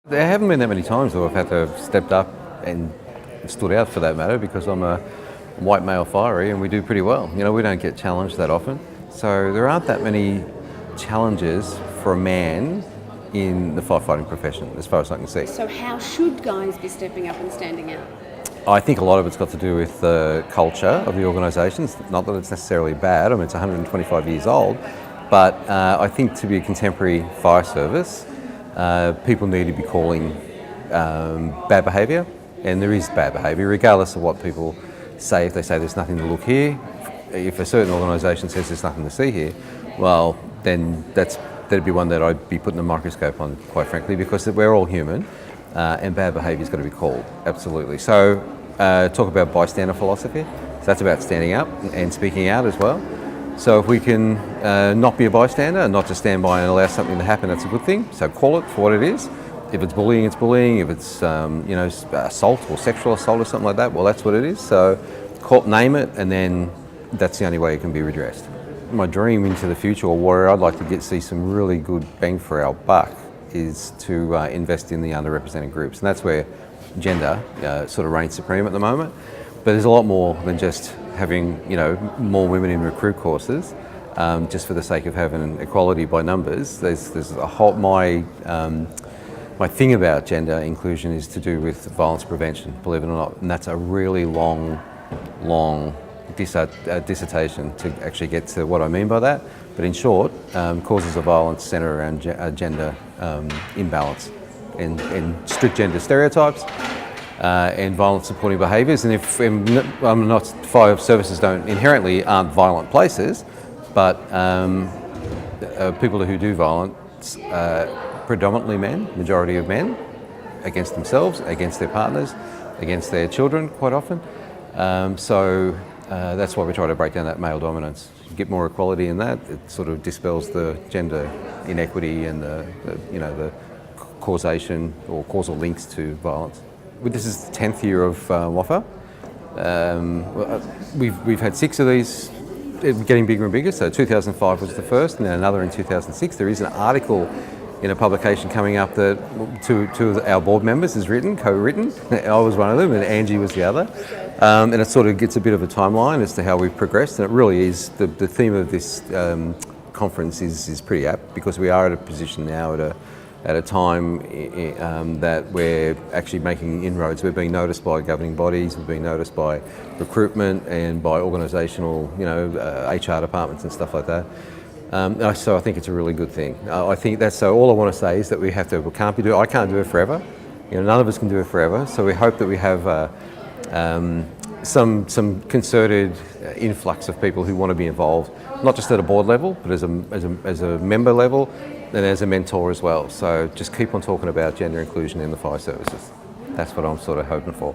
There haven't been that many times where I've had to have stepped up and stood out for that matter, because I'm a white male fiery and we do pretty well. You know, we don't get challenged that often. So there aren't that many challenges for a man in the firefighting profession, as far as I can see. So how should guys be stepping up and standing out? I think a lot of it's got to do with the culture of the organisation. It's not that it's necessarily bad. I mean, it's 125 years old, but I think to be a contemporary fire service, people need to be calling bad behaviour, and there is bad behaviour, regardless of what people say. If they say there's nothing to look here, if a certain organisation says there's nothing to see here, well, then that'd be one that I'd be putting a microscope on, quite frankly, because we're all human, and bad behaviour's got to be called, absolutely. So talk about bystander philosophy. So that's about standing up and speaking out as well. So if we can not be a bystander and not just stand by and allow something to happen, that's a good thing. So call it for what it is. If it's bullying, it's bullying. If it's assault or sexual assault or something like that, well, that's what it is. So name it, and then that's the only way it can be redressed. My dream into the future, or where I'd like to see some really good bang for our buck, is to invest in the underrepresented groups, and that's where gender sort of reigns supreme at the moment. But there's a lot more than just having more women in recruit courses, just for the sake of having equality by numbers. There's a whole my thing about gender inclusion is to do with violence prevention, believe it or not, and that's a really long dissertation to actually get to what I mean by that. But in short, causes of violence centre around gender imbalance and strict gender stereotypes. And violence supporting behaviours. And fire services inherently aren't violent places, but people who do violence, predominantly men, majority of men, against themselves, against their partners, against their children quite often. So that's why we try to break down that male dominance. Get more equality in that, it sort of dispels the gender inequity and the causation or causal links to violence. This is the 10th year of WAFA. We've had 6 of these, getting bigger and bigger. So 2005 was the first, and then another in 2006. There is an article in a publication coming up that two of our board members has co-written. I was one of them, and Angie was the other. And it sort of gets a bit of a timeline as to how we've progressed. And it really is, the theme of this conference is pretty apt, because we are at a position now at a time that we're actually making inroads. We're being noticed by governing bodies, we're being noticed by recruitment and by organisational, HR departments and stuff like that. So I think it's a really good thing. I think that's, so all I want to say is that I can't do it forever. None of us can do it forever. So we hope that we have some concerted influx of people who want to be involved, not just at a board level, but as a member level, and as a mentor as well. So just keep on talking about gender inclusion in the fire services. That's what I'm sort of hoping for.